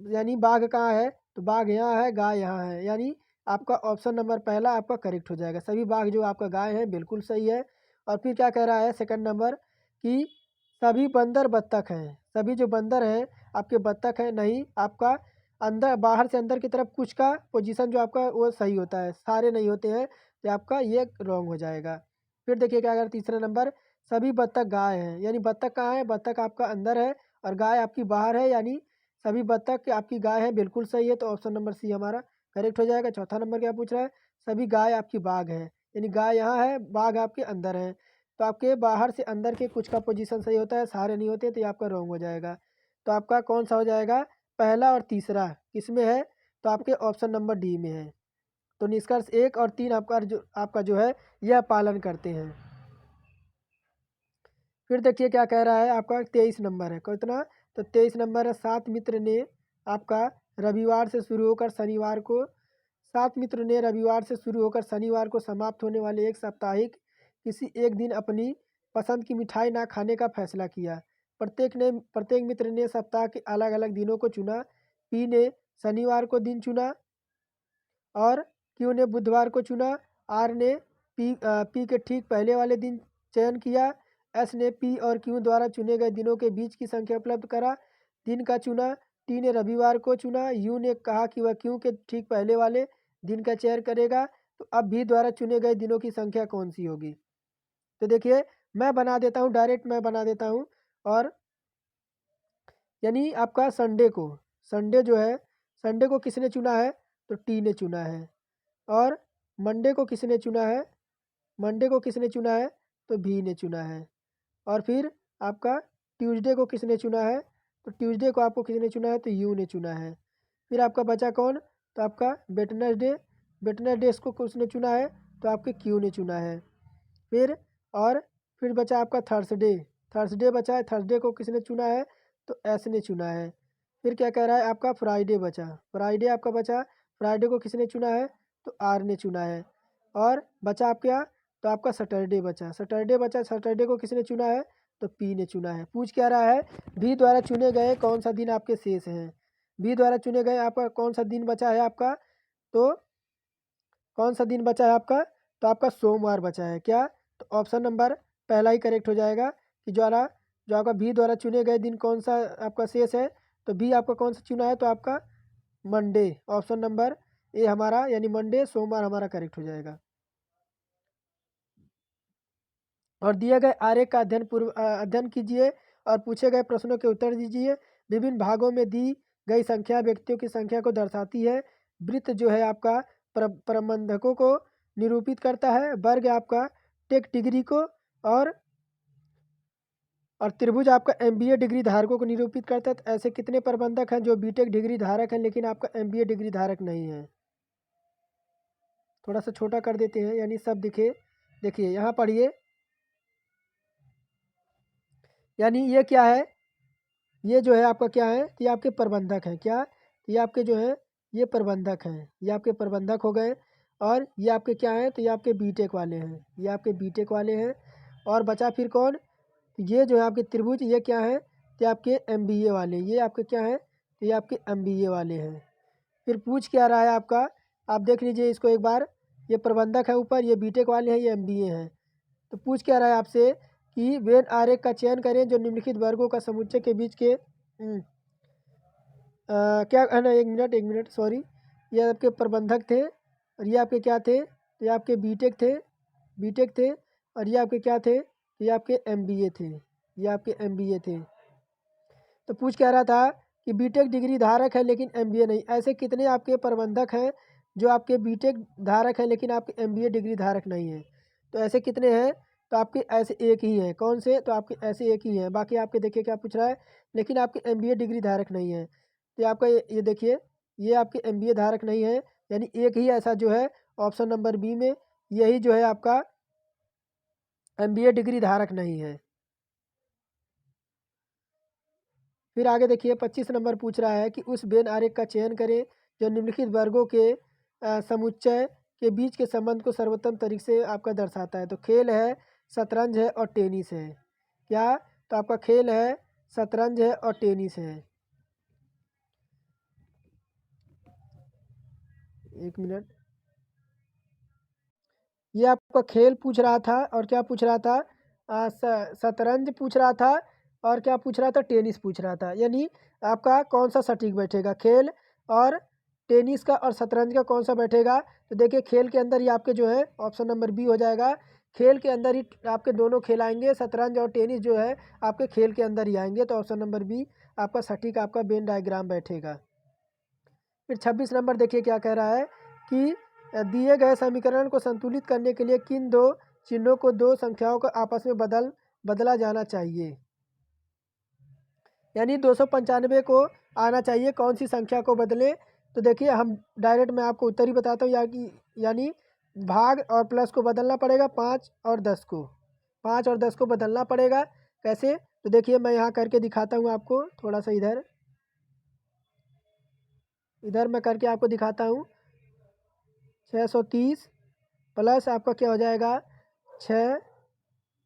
यानी बाघ कहाँ है? तो बाघ यहाँ है, गाय यहाँ है। यानी आपका ऑप्शन नंबर पहला आपका करेक्ट हो जाएगा। सभी बाघ जो आपका गाय है बिल्कुल सही है। और फिर क्या कह रहा है सेकंड नंबर कि सभी बंदर बत्तख हैं। सभी जो बंदर हैं आपके बत्तख हैं। नहीं, आपका अंदर बाहर से अंदर की तरफ कुछ का पोजीशन जो आपका वो सही होता है, सारे नहीं होते हैं। तो आपका ये रॉन्ग हो जाएगा। फिर देखिए क्या अगर तीसरा नंबर, सभी बत्तख गाय हैं। यानी बत्तख कहाँ है? बत्तख आपका अंदर है और गाय आपकी बाहर है। यानी सभी बत्तख आपकी गाय है, बिल्कुल सही है। तो ऑप्शन नंबर सी हमारा करेक्ट हो जाएगा। चौथा नंबर क्या पूछ रहा है? सभी गाय आपकी बाघ है। यानी गाय यहाँ है, बाघ आपके अंदर है। तो आपके बाहर से अंदर के कुछ का पोजीशन सही होता है, सारे नहीं होते, तो ये आपका रॉन्ग हो जाएगा। तो आपका कौन सा हो जाएगा? पहला और तीसरा किस में है? तो आपके ऑप्शन नंबर डी में है। तो निष्कर्ष 1 और 3 आपका जो है यह पालन करते हैं। फिर देखिए क्या कह रहा है आपका 23 नंबर है। कितना? तो 23 नंबर है, सात मित्र ने आपका रविवार से शुरू होकर शनिवार को, सात मित्र ने रविवार से शुरू होकर शनिवार को समाप्त होने वाले एक साप्ताहिक किसी एक दिन अपनी पसंद की मिठाई ना खाने का फैसला किया। प्रत्येक मित्र ने सप्ताह के अलग अलग दिनों को चुना। पी ने शनिवार को दिन चुना और क्यू ने बुधवार को चुना। आर ने पी के ठीक पहले वाले दिन चयन किया। एस ने पी और क्यू द्वारा चुने गए दिनों के बीच की संख्या उपलब्ध करा, दिन का चुना। टी ने रविवार को चुना। यू ने कहा कि वह क्यू के ठीक पहले वाले दिन का चयन करेगा। तो अब भी द्वारा चुने गए दिनों की संख्या कौन सी होगी? तो देखिए मैं बना देता हूँ, डायरेक्ट मैं बना देता हूँ। और यानी आपका संडे जो है, संडे को किसने चुना है तो टी ने चुना है। और मंडे को किसने चुना है, मंडे को किसने चुना है तो भी ने चुना है। और फिर आपका ट्यूसडे को किसने चुना है तो ट्यूसडे को आपको किसने चुना है तो यू ने चुना है। फिर आपका बचा कौन तो आपका वेडनेसडे, वेडनेसडे को किसने चुना है तो आपके क्यू ने चुना है। फिर फिर बचा आपका थर्सडे, थर्सडे बचा है, थर्सडे को किसने चुना है तो एस ने चुना है। फिर क्या कह रहा है आपका फ्राइडे बचा, फ्राइडे आपका बचा, फ्राइडे को किसने चुना है तो आर ने चुना है। और बचा आप क्या तो आपका सैटरडे बचा, सैटरडे बचा, सैटरडे को किसने चुना है तो पी ने चुना है। पूछ क्या रहा है बी द्वारा चुने गए कौन सा दिन आपके शेष हैं, बी द्वारा चुने गए आपका कौन सा दिन बचा है आपका तो कौन सा दिन बचा है आपका तो आपका सोमवार बचा है। क्या तो ऑप्शन नंबर पहला ही करेक्ट हो जाएगा कि जो आपका बी द्वारा चुने गए दिन कौन सा आपका शेष है तो बी आपका कौन सा चुना है तो आपका मंडे, ऑप्शन नंबर ए हमारा यानी मंडे सोमवार हमारा करेक्ट हो जाएगा। और दिए गए आरेख का अध्ययन कीजिए और पूछे गए प्रश्नों के उत्तर दीजिए। विभिन्न भागों में दी गई संख्या व्यक्तियों की संख्या को दर्शाती है। वृत्त जो है आपका प्रबंधकों को निरूपित करता है, वर्ग आपका टेक डिग्री को, और त्रिभुज आपका एमबीए डिग्री धारकों को निरूपित करता है। तो ऐसे कितने प्रबंधक हैं जो बीटेक डिग्री धारक हैं लेकिन आपका एमबीए डिग्री धारक नहीं है। थोड़ा सा छोटा कर देते हैं यानी सब दिखे। देखिए यहाँ पढ़िए, यानी ये क्या है, ये जो है आपका क्या है ये आपके प्रबंधक हैं। क्या ये आपके जो है ये प्रबंधक हैं, ये आपके प्रबंधक हो गए। और ये आपके क्या हैं तो ये आपके बीटेक वाले हैं, ये आपके बीटेक वाले हैं। और बचा फिर कौन, ये जो है आपके त्रिभुज ये क्या है तो आपके एमबीए वाले, ये आपके क्या है तो ये आपके एमबीए वाले हैं। फिर पूछ क्या रहा है आपका, आप देख लीजिए इसको एक बार, ये प्रबंधक है ऊपर, ये बीटेक वाले हैं, ये एमबीए हैं। तो पूछ क्या रहा है आपसे कि वेन आरेख का चयन करें जो निम्नलिखित वर्गों का समुच्चय के बीच के क्या है ना, एक मिनट सॉरी, ये आपके प्रबंधक थे और ये आपके क्या थे तो ये आपके बीटेक थे और ये आपके क्या थे तो ये आपके एमबीए थे, ये आपके एमबीए थे। तो पूछ कह रहा था कि बीटेक डिग्री धारक है लेकिन एमबीए नहीं। ऐसे कितने आपके प्रबंधक हैं जो आपके बीटेक धारक हैं लेकिन आपके एमबीए डिग्री धारक नहीं है। तो ऐसे कितने हैं तो आपके ऐसे एक ही है, कौन से तो आपके ऐसे एक ही हैं। बाकी आपके देखिए क्या पूछ रहा है, लेकिन आपके एमबीए डिग्री धारक नहीं है। तो आपका ये देखिए ये आपके एमबीए धारक नहीं है, यानी एक ही ऐसा जो है ऑप्शन नंबर बी में यही जो है आपका एमबीए डिग्री धारक नहीं है। फिर आगे देखिए 25 नंबर पूछ रहा है कि उस वेन आरेख का चयन करें जो निम्नलिखित वर्गों के समुच्चय के बीच के संबंध को सर्वोत्तम तरीके से आपका दर्शाता है। तो खेल है, शतरंज है और टेनिस है। क्या तो आपका खेल है, शतरंज है और टेनिस है। एक मिनट, ये आपका खेल पूछ रहा था और क्या पूछ रहा था शतरंज पूछ रहा था और क्या पूछ रहा था टेनिस पूछ रहा था। यानी आपका कौन सा सटीक बैठेगा, खेल और टेनिस का और शतरंज का कौन सा बैठेगा। तो देखिए खेल के अंदर ही आपके जो है ऑप्शन नंबर बी हो जाएगा। खेल के अंदर ही आपके दोनों खेल आएंगे, शतरंज और टेनिस जो है आपके खेल के अंदर ही आएंगे। तो ऑप्शन नंबर बी आपका सटीक आपका वेन डायग्राम बैठेगा। फिर 26 नंबर देखिए क्या कह रहा है कि दिए गए समीकरण को संतुलित करने के लिए किन दो चिन्हों को दो संख्याओं को आपस में बदला जाना चाहिए। यानी 295 को आना चाहिए, कौन सी संख्या को बदलें। तो देखिए हम डायरेक्ट मैं आपको उत्तर ही बताता हूँ, यानी भाग और प्लस को बदलना पड़ेगा, 5 और 10 को, 5 और 10 को बदलना पड़ेगा। कैसे तो देखिए मैं यहाँ करके दिखाता हूँ आपको, थोड़ा सा इधर मैं करके आपको दिखाता हूँ। 630 प्लस आपका क्या हो जाएगा 6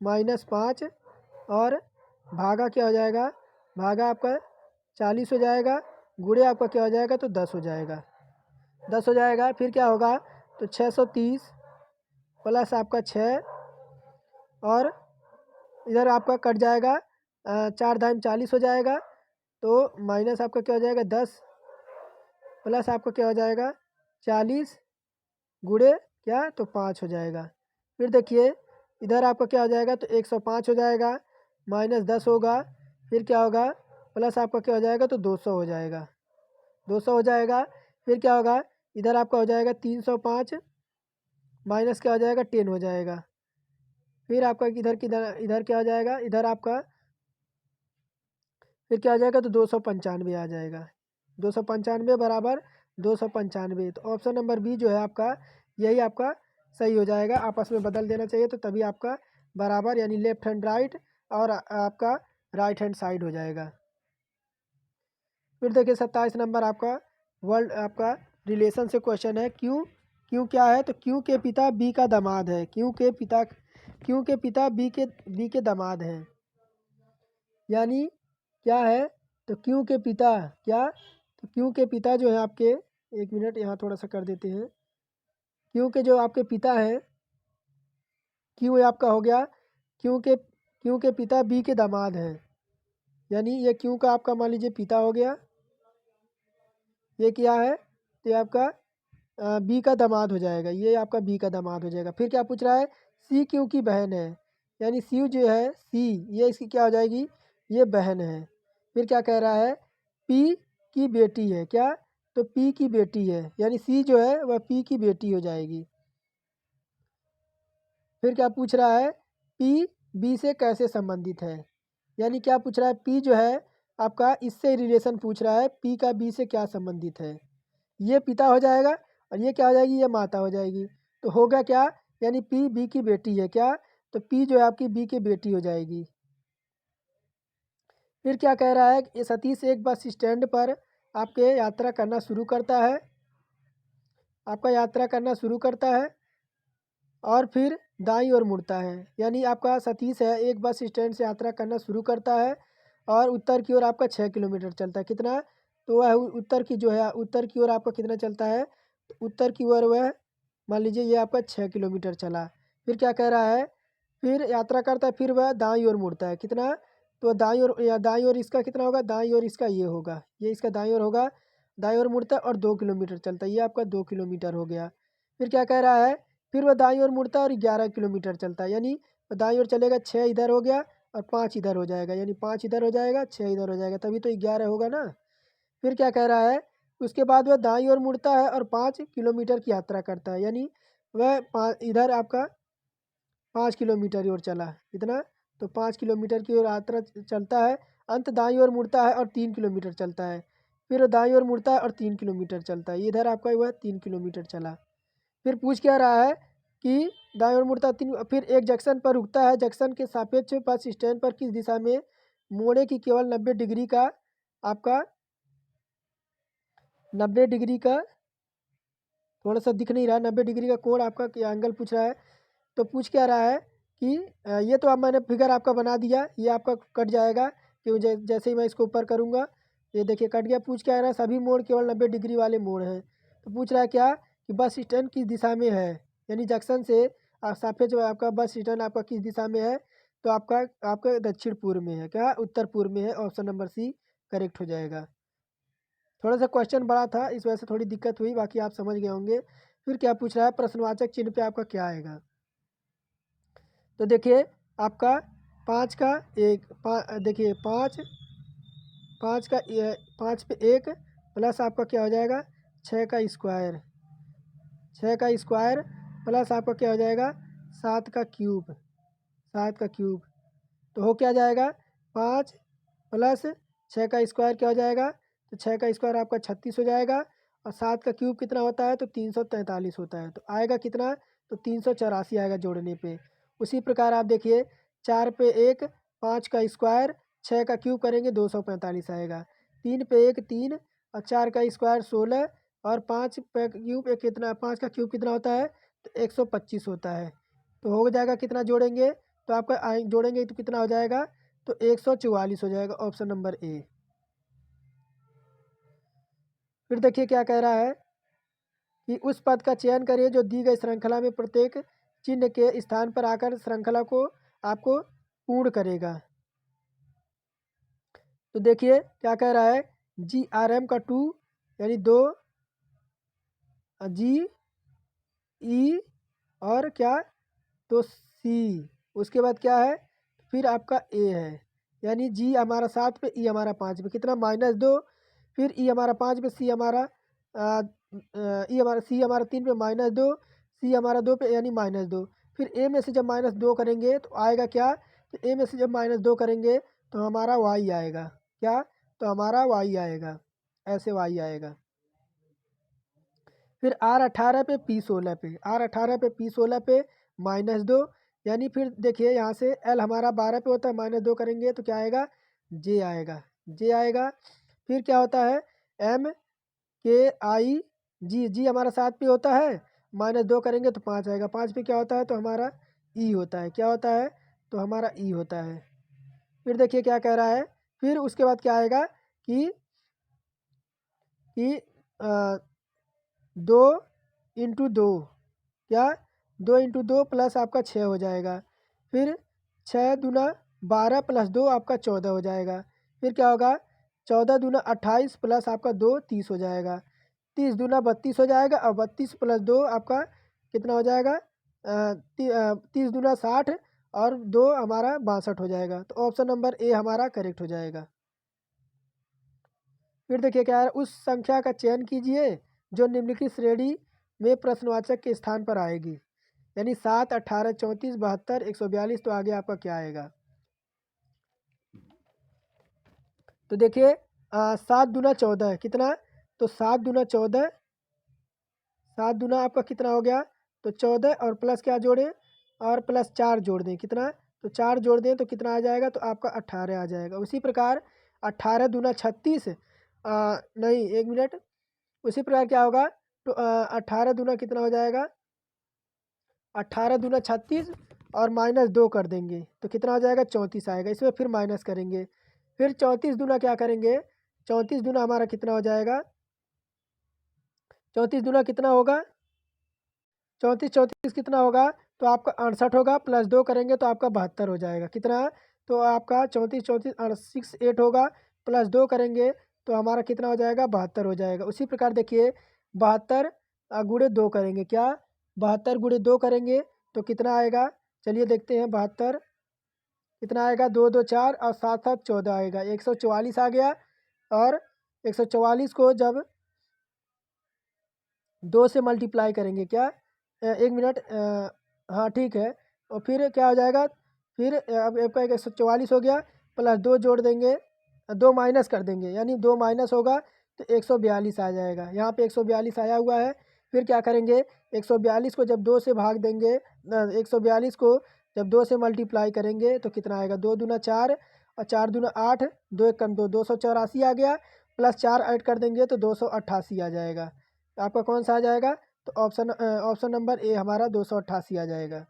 माइनस 5 और भागा क्या हो जाएगा, भागा आपका 40 हो जाएगा, गुणे आपका क्या हो जाएगा तो 10 हो जाएगा, 10 हो जाएगा। फिर क्या होगा तो 630 प्लस आपका 6 और इधर आपका कट जाएगा 4 दाम 40 हो जाएगा। तो माइनस आपका क्या हो जाएगा 10 प्लस आपका क्या हो जाएगा 40 गुणे क्या तो 5 हो जाएगा। फिर देखिए इधर आपका क्या हो जाएगा तो 105 हो जाएगा, माइनस 10 होगा, फिर क्या होगा प्लस आपका क्या हो जाएगा, तो 200 हो जाएगा, 200 हो जाएगा। फिर क्या होगा, इधर आपका हो जाएगा 305 माइनस क्या हो जाएगा 10 हो जाएगा। फिर आपका इधर इधर क्या हो जाएगा, इधर आपका फिर क्या आ जाएगा, तो 295 आ जाएगा, 295 बराबर 295। तो ऑप्शन नंबर बी जो है आपका, यही आपका सही हो जाएगा। आपस में बदल देना चाहिए, तो तभी आपका बराबर यानी लेफ्ट हैंड राइट और आपका राइट हैंड साइड हो जाएगा। फिर देखिए 27 नंबर आपका वर्ल्ड आपका रिलेशन से क्वेश्चन है। क्यों क्यों क्या है, तो क्यों के पिता बी का दामाद है, क्यों के पिता बी के दामाद हैं। यानी क्या है, तो क्यों के पिता क्या, तो क्यों के पिता जो है आपके, एक मिनट यहाँ थोड़ा सा कर देते हैं। क्यों के जो आपके पिता हैं, क्यों आपका हो गया, क्यों के पिता बी के दामाद हैं। यानी ये क्यों का आपका मान लीजिए पिता हो गया, ये क्या है, तो ये आपका बी का दामाद हो जाएगा, ये आपका बी का दामाद हो जाएगा। फिर क्या पूछ रहा है, सी क्यों की बहन है। यानी सी जो है, सी ये इसकी क्या हो जाएगी, ये बहन है। फिर क्या कह रहा है, पी की बेटी है क्या, तो पी की बेटी है, यानी सी जो है वह पी की बेटी हो जाएगी। फिर क्या पूछ रहा है, पी बी से कैसे संबंधित है। यानी क्या पूछ रहा है, पी जो है आपका इससे रिलेशन पूछ रहा है, पी का बी से क्या संबंधित है। ये पिता हो जाएगा और ये क्या हो जाएगी, ये माता हो जाएगी। तो होगा क्या, यानी पी बी की बेटी है क्या, तो पी जो है आपकी बी की बेटी हो जाएगी। फिर क्या कह रहा है, ये सतीश एक बस स्टैंड पर आपके यात्रा करना शुरू करता है, आपका यात्रा करना शुरू करता है और फिर दाईं ओर मुड़ता है। यानी आपका सतीश है एक बस स्टैंड से यात्रा करना शुरू करता है और उत्तर की ओर आपका 6 किलोमीटर चलता है। कितना, तो वह उत्तर की जो है, उत्तर की ओर आपका कितना चलता है, तो उत्तर की ओर वह मान लीजिए ये आपका 6 किलोमीटर चला। फिर क्या कह रहा है, फिर यात्रा करता है, फिर वह दाईं ओर मुड़ता है। कितना, तो दाईं ओर, या दाईं ओर इसका कितना होगा, दाईं ओर इसका ये होगा, ये इसका दाईं ओर होगा, दाईं ओर मुड़ता है और 2 किलोमीटर चलता है, ये आपका 2 किलोमीटर हो गया। फिर क्या कह रहा है, फिर वह दाईं ओर मुड़ता है और 11 किलोमीटर चलता है। यानी दाईं ओर चलेगा, 6 इधर हो गया और 5 इधर हो जाएगा, यानी 5 इधर हो जाएगा, 6 इधर हो जाएगा, तभी तो 11 होगा ना। फिर क्या कह रहा है, उसके बाद वह दाईं ओर मुड़ता है और 5 किलोमीटर की यात्रा करता है। यानी वह इधर आपका 5 किलोमीटर की ओर चला, कितना, तो 5 किलोमीटर की ओर यात्रा चलता है। अंत दाईं ओर मुड़ता है और 3 किलोमीटर चलता है। फिर दाईं ओर मुड़ता है और 3 किलोमीटर चलता है, इधर आपका वह 3 किलोमीटर चला। फिर पूछ क्या रहा है कि दाईं ओर मुड़ता 3, फिर एक जंक्शन पर रुकता है, जंक्शन के सापेक्ष बस स्टैंड पर किस दिशा में मोड़े की केवल 90 डिग्री का आपका 90 डिग्री का थोड़ा सा दिख नहीं रहा, 90 डिग्री का कोण आपका क्या एंगल पूछ रहा है। तो पूछ क्या रहा है कि ये तो अब मैंने फिगर आपका बना दिया, ये आपका कट जाएगा कि जैसे ही मैं इसको ऊपर करूँगा, ये देखिए कट गया। पूछ क्या रहा है, सभी मोड़ केवल 90 डिग्री वाले मोड़ हैं। तो पूछ रहा है क्या, कि बस स्टैंड किस दिशा में है, यानी जंक्शन से सापेक्ष आपका बस स्टैंड आपका किस दिशा में है, तो आपका आपका दक्षिण पूर्व में है क्या, उत्तर पूर्व में है। ऑप्शन नंबर सी करेक्ट हो जाएगा। थोड़ा सा क्वेश्चन बड़ा था, इस वजह से थोड़ी दिक्कत हुई, बाकी आप समझ गए होंगे। फिर क्या पूछ रहा है, प्रश्नवाचक चिन्ह पे आपका क्या आएगा। तो देखिए आपका 5 का एक देखिए 5 5 का 5 पे 1 प्लस आपका क्या हो जाएगा 6 का स्क्वायर, 6 का स्क्वायर प्लस आपका क्या हो जाएगा 7 का क्यूब, 7 का क्यूब। तो हो क्या जाएगा 5 प्लस 6 का स्क्वायर क्या हो जाएगा, तो 6 का स्क्वायर आपका 36 हो जाएगा और 7 का क्यूब कितना होता है, तो 343 होता है। तो आएगा कितना, तो 384 आएगा जोड़ने पे। उसी प्रकार आप देखिए 4 पे 1 5 का स्क्वायर 6 का क्यूब करेंगे 245 आएगा। 3 पे 1 3 और 4 का स्क्वायर 16 और 5 पे क्यूब एक कितना, 5 का क्यूब कितना होता है, तो 125 होता है। तो हो जाएगा कितना जोड़ेंगे, तो आपका जोड़ेंगे तो कितना हो जाएगा, तो 144 हो जाएगा। Option number A. फिर देखिए क्या कह रहा है कि उस पद का चयन करिए जो दी गई श्रृंखला में प्रत्येक चिन्ह के स्थान पर आकर श्रृंखला को आपको पूर्ण करेगा। तो देखिए क्या कह रहा है, GRM का 2 यानी 2 जी ई और क्या, तो सी, उसके बाद क्या है, फिर आपका ए है, यानी जी हमारा 7 पे, ई हमारा 5 पे, कितना -2, फिर ई हमारा 5 पे, सी हमारा सी हमारा 3 पे -2, सी हमारा 2 पे यानी -2। फिर ए में से जब -2 करेंगे तो आएगा क्या, तो ए में से जब -2 करेंगे तो हमारा वाई आएगा, क्या, तो हमारा वाई आएगा, ऐसे वाई आएगा। फिर R18 पे P16 पे, R18 पे P16 पे -2, यानी फिर देखिए यहाँ से L हमारा 12 पे होता है, -2 करेंगे तो क्या आएगा, J आएगा, J आएगा। फिर क्या होता है MKI G हमारा 7 पे होता है, -2 करेंगे तो 5 आएगा, 5 पे क्या होता है तो हमारा E होता है, क्या होता है तो हमारा E होता है। फिर देखिए क्या कह रहा है, फिर उसके बाद क्या आएगा कि 2 × 2, क्या, 2 × 2 प्लस आपका 6 हो जाएगा। फिर 6 दूना 12 प्लस 2 आपका 14 हो जाएगा। फिर क्या होगा, 14 दूना 28 प्लस आपका 2 30 हो जाएगा। 30 दूना 32 हो जाएगा और 32 प्लस 2 आपका कितना हो जाएगा, 30 दूना 60 और 2 हमारा 62 हो जाएगा। तो ऑप्शन नंबर ए हमारा करेक्ट हो जाएगा। फिर देखिए क्या है, उस संख्या का चयन कीजिए जो निम्नलिखित श्रेणी में प्रश्नवाचक के स्थान पर आएगी, यानी 7, 18, 34, 72, 142, तो आगे आपका क्या आएगा। तो देखिए 7 दूना 14 है, कितना, तो 7 दूना 14, 7 दूना आपका कितना हो गया, तो 14 और प्लस क्या जोड़ें, और प्लस 4 जोड़ दें, कितना, तो 4 जोड़ दें तो कितना आ जाएगा, तो आपका 18 आ जाएगा। उसी प्रकार 18 दूना 36, नहीं 1 मिनट, उसी प्रकार क्या होगा, तो 18 दूना कितना हो जाएगा, 18 दूना 36 और -2 कर देंगे तो कितना हो जाएगा, 34 आएगा। इसमें फिर माइनस करेंगे, फिर 34 दूना क्या करेंगे, 34 दूना हमारा कितना हो जाएगा, 34 दूना कितना होगा, 34 कितना होगा, तो आपका 68 होगा, प्लस 2 करेंगे तो आपका 72 हो जाएगा, कितना, तो आपका 34 6 8 होगा, प्लस 2 करेंगे तो हमारा कितना हो जाएगा, 72 हो जाएगा। उसी प्रकार देखिए 72 गुणे 2 करेंगे, क्या, 72 गुणे 2 करेंगे तो कितना आएगा, चलिए देखते हैं, 72 कितना आएगा, 2 2 4 और 7 7 14 आएगा, 144 आ गया। और 144 को जब 2 से मल्टीप्लाई करेंगे, क्या, 1 मिनट, हाँ ठीक है, और फिर क्या हो जाएगा, फिर अब आपका 144 हो गया, प्लस 2 जोड़ देंगे, 2 माइनस कर देंगे, यानी 2 माइनस होगा तो 142 आ जाएगा, यहाँ पे 142 आया हुआ है। फिर क्या करेंगे, 142 को जब 2 से भाग देंगे, 142 को जब 2 से मल्टीप्लाई करेंगे तो कितना आएगा, 2 दूना 4 और 4 दूना 8, 2 1 कम 2, 284 आ गया, प्लस 4 ऐड कर देंगे तो 288 आ जाएगा। तो आपका कौन सा आ जाएगा, तो ऑप्शन नंबर ए हमारा 288 आ जाएगा।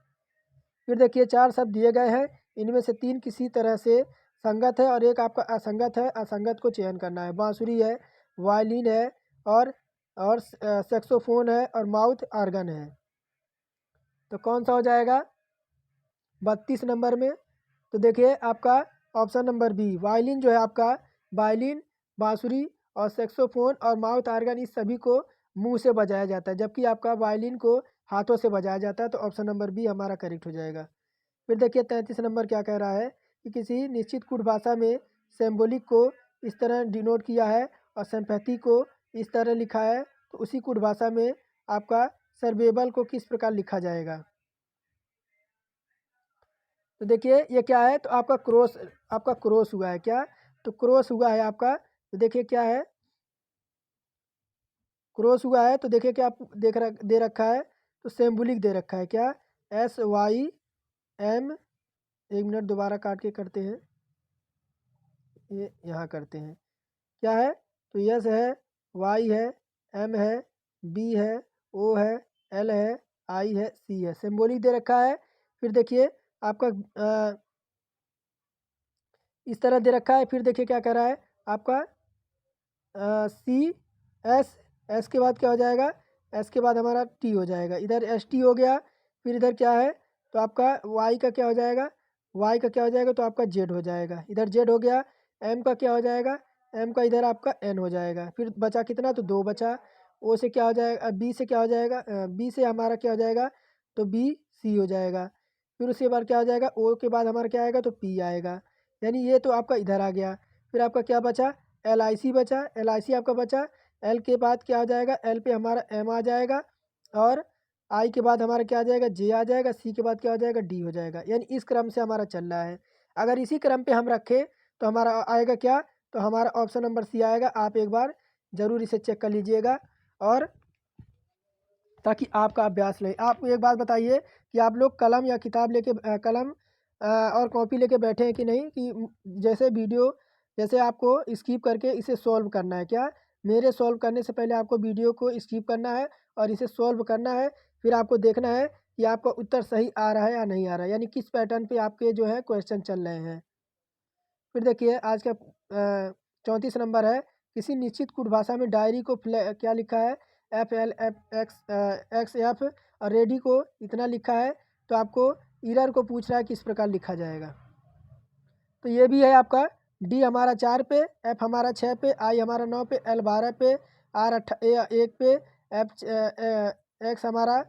फिर देखिए 4 शब्द दिए गए हैं, इनमें से 3 किसी तरह से संगत है और एक आपका असंगत है, असंगत को चयन करना है। बांसुरी है, वायलिन है और सैक्सोफोन है और माउथ आर्गन है। तो कौन सा हो जाएगा 32 नंबर में, तो देखिए आपका ऑप्शन नंबर बी, वायलिन जो है आपका, वायलिन, बांसुरी और सैक्सोफोन और माउथ आर्गन, इस सभी को मुंह से बजाया जाता है, जबकि आपका वायलिन को हाथों से बजाया जाता है। तो ऑप्शन नंबर बी हमारा करेक्ट हो जाएगा। फिर देखिए 33 नंबर क्या कह रहा है कि किसी निश्चित कुट भाषा में सिंबॉलिक को इस तरह डिनोट किया है और सिंपैथी को इस तरह लिखा है, तो उसी कुट भाषा में आपका सर्वेबल को किस प्रकार लिखा जाएगा। तो देखिए ये क्या है, तो आपका क्रॉस हुआ है, क्या, तो क्रॉस हुआ है आपका, तो देखिए क्या है, क्रॉस हुआ है, तो देखिए क्या आप दे रखा है, तो सिंबॉलिक दे रखा है, क्या, SYM, 1 मिनट दोबारा काट के करते हैं, ये यहाँ करते हैं, क्या है, तो यस है, वाई है, एम है, बी है, ओ है, एल है, आई है, सी है, सिंबॉलिक दे रखा है। फिर देखिए आपका इस तरह दे रखा है। फिर देखिए क्या कह रहा है आपका सी एस, एस के बाद क्या हो जाएगा, एस के बाद हमारा टी हो जाएगा, इधर एस टी हो गया। फिर इधर क्या है, तो आपका वाई का क्या हो जाएगा, वाई का क्या हो जाएगा, तो आपका जेड हो जाएगा, इधर जेड हो गया। एम का क्या हो जाएगा, एम का इधर आपका एन हो जाएगा। फिर बचा कितना, तो 2 बचा। ओ से क्या हो जाएगा, बी से क्या हो जाएगा, बी से हमारा क्या हो जाएगा, तो बी सी हो जाएगा। फिर उसके बाद क्या हो जाएगा, ओ के बाद हमारा क्या आएगा, तो पी आएगा। यानी ये तो आपका इधर आ गया। फिर आपका क्या बचा, LIC बचा, LIC आपका बचा। L के बाद क्या आ जाएगा, L पे हमारा M आ जाएगा, और I के बाद हमारा क्या आ जाएगा, J आ जाएगा, C के बाद क्या हो जाएगा, D हो जाएगा। यानी इस क्रम से हमारा चल रहा है। अगर इसी क्रम पे हम रखें तो हमारा आएगा क्या, तो हमारा ऑप्शन नंबर C आएगा। आप एक बार ज़रूर इसे चेक कर लीजिएगा, और ताकि आपका अभ्यास रहे। आप एक बात बताइए कि आप लोग कलम या किताब लेके कलम और कॉपी लेके बैठे हैं कि नहीं, कि जैसे वीडियो जैसे आपको स्किप करके इसे सॉल्व करना है क्या। मेरे सॉल्व करने से पहले आपको वीडियो को स्किप करना है और इसे सॉल्व करना है। फिर आपको देखना है कि आपका उत्तर सही आ रहा है या नहीं आ रहा है, यानी किस पैटर्न पे आपके जो है क्वेश्चन चल रहे हैं। फिर देखिए आज का 34 नंबर है, किसी निश्चित कुट भाषा में डायरी को क्या लिखा है, FLFX और रेडी को इतना लिखा है। तो आपको इरर को पूछ रहा है किस प्रकार लिखा जाएगा। तो ये भी है आपका D हमारा 4 पे, F हमारा 6 पे, I हमारा 9 पे, L 12 पे, R 1 पे, X हमारा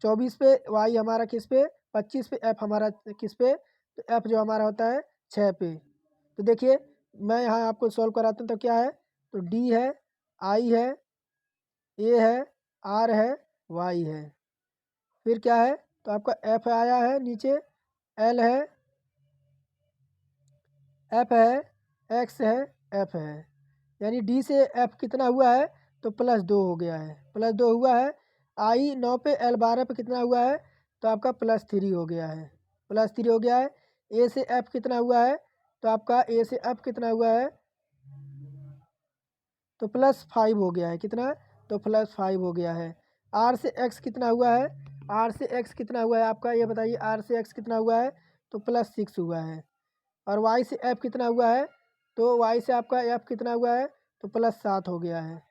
24 पे, Y हमारा किस पे 25 पे, F हमारा किस पे, तो F जो हमारा होता है 6 पे। तो देखिए मैं यहाँ आपको सॉल्व कराता हूँ। तो क्या है, तो D है, I है, A है, R है, Y है। फिर क्या है, तो आपका F आया है नीचे, L है, F है, X है, F है। यानी D से F कितना हुआ है, तो +2 हो गया है, +2 हुआ है। I 9 पे, L 12 पे कितना हुआ है, तो आपका +3 हो गया है, +3 हो गया है। A से F कितना हुआ है, तो आपका A से F कितना हुआ है, तो +5 हो गया है। कितना, तो +5 हो गया है। R से X कितना हुआ है, R से X कितना हुआ है आपका, ये बताइए। R से X कितना हुआ है, तो +6 हुआ है। और Y से F कितना हुआ है, तो Y से आपका F कितना हुआ है, तो +7 हो गया है।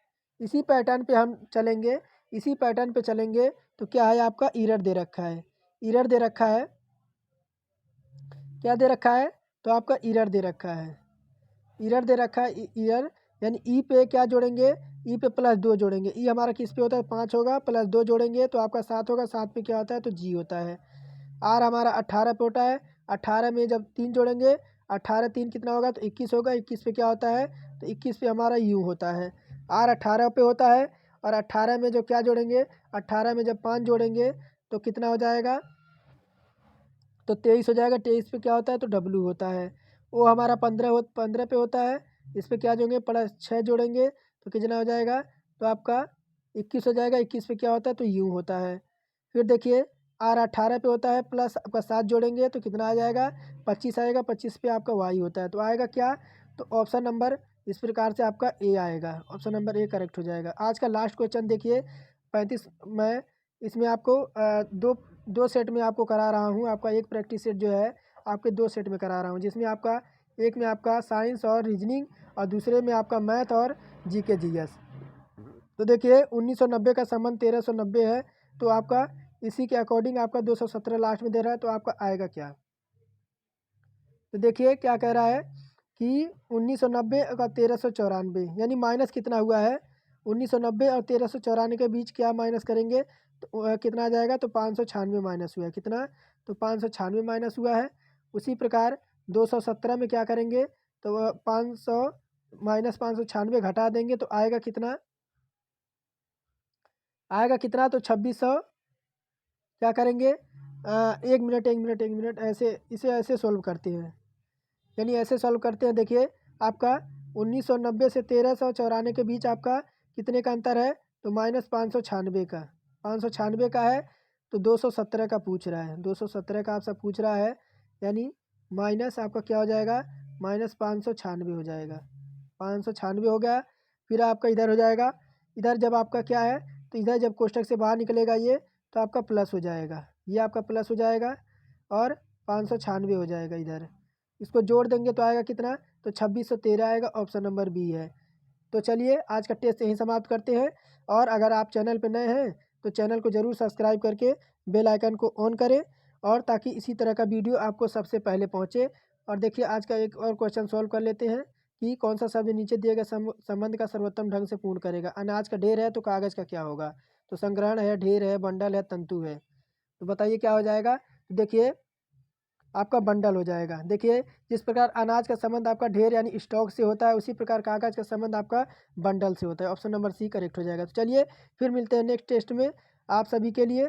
इसी पैटर्न पे हम चलेंगे, इसी पैटर्न पे चलेंगे। तो क्या है आपका इरर दे रखा है, इरर दे रखा है, क्या दे रखा है, तो आपका इरर दे रखा है, इरर दे रखा है। इरर यानी ई पे क्या जोड़ेंगे, ई पे +2 जोड़ेंगे। ई हमारा किस पे होता है, 5 होगा, +2 जोड़ेंगे तो आपका 7 होगा। 7 पे क्या होता है, तो जी होता है। आर हमारा 18 पे होता है, 18 में जब 3 जोड़ेंगे, 18 3 कितना होगा, तो 21 होगा। 21 पे क्या होता है, तो 21 पे हमारा यू होता है। आर 18 पे होता है, और 18 में जो क्या जोड़ेंगे, 18 में जब 5 जोड़ेंगे तो कितना हो जाएगा, तो 23 हो जाएगा। 23 पे क्या होता है, तो डब्लू होता है। वो हमारा 15 पे होता है। इस पे क्या जोड़ेंगे, +6 जोड़ेंगे तो कितना हो जाएगा, तो आपका 21 हो जाएगा। 21 पे क्या होता है, तो यू होता है। फिर देखिए R 18 पे होता है, प्लस आपका 7 जोड़ेंगे तो कितना आ जाएगा, 25 आएगा। 25 पे आपका वाई होता है, तो आएगा क्या, तो ऑप्शन नंबर इस प्रकार से आपका ए आएगा। ऑप्शन नंबर ए करेक्ट हो जाएगा। आज का लास्ट क्वेश्चन देखिए 35 में, इसमें आपको दो सेट में आपको करा रहा हूँ। आपका एक प्रैक्टिस सेट जो है आपके 2 सेट में करा रहा हूँ, जिसमें आपका एक में आपका साइंस और रीजनिंग, और दूसरे में आपका मैथ और जीके जीएस। तो देखिए 1990 का संबंध 1390 है, तो आपका इसी के अकॉर्डिंग आपका 217 लास्ट में दे रहा है, तो आपका आएगा क्या। तो देखिए क्या कह रहा है कि 1990 का 1394, यानी माइनस कितना हुआ है, 1990 और 1394 के बीच क्या माइनस करेंगे, तो कितना आ जाएगा, तो 596 माइनस हुआ है। कितना, तो 596 माइनस हुआ है। उसी प्रकार 217 में क्या करेंगे, तो 500 माइनस 596 घटा देंगे तो आएगा कितना, आएगा कितना, तो 2600। क्या करेंगे, 1 मिनट ऐसे इसे ऐसे सोल्व करते हैं, यानी ऐसे सॉल्व करते हैं। देखिए आपका 1990 से 1394 के बीच आपका कितने का अंतर है, तो -596 का, 596 का है। तो 217 का पूछ रहा है, 217 का आपसे पूछ रहा है, यानी माइनस आपका क्या हो जाएगा, -596 हो जाएगा। 596 हो गया। फिर आपका इधर हो जाएगा, इधर जब आपका क्या है, तो इधर जब कोष्टक से बाहर निकलेगा ये, तो आपका प्लस हो जाएगा, ये आपका प्लस हो जाएगा, और 596 हो जाएगा इधर। इसको जोड़ देंगे तो आएगा कितना, तो 2613 आएगा। ऑप्शन नंबर बी है। तो चलिए आज का टेस्ट यहीं समाप्त करते हैं। और अगर आप चैनल पर नए हैं तो चैनल को ज़रूर सब्सक्राइब करके बेल आइकन को ऑन करें, और ताकि इसी तरह का वीडियो आपको सबसे पहले पहुंचे। और देखिए आज का एक और क्वेश्चन सॉल्व कर लेते हैं कि कौन सा शब्द नीचे दिए गए संबंध का सर्वोत्तम ढंग से पूर्ण करेगा। अनाज का ढेर है तो कागज़ का क्या होगा, तो संग्रहण है, ढेर है, बंडल है, तंतु है। तो बताइए क्या हो जाएगा। तो देखिए आपका बंडल हो जाएगा। देखिए जिस प्रकार अनाज का संबंध आपका ढेर यानी स्टॉक से होता है, उसी प्रकार कागज़ का संबंध आपका बंडल से होता है। ऑप्शन नंबर सी करेक्ट हो जाएगा। तो चलिए फिर मिलते हैं नेक्स्ट टेस्ट में। आप सभी के लिए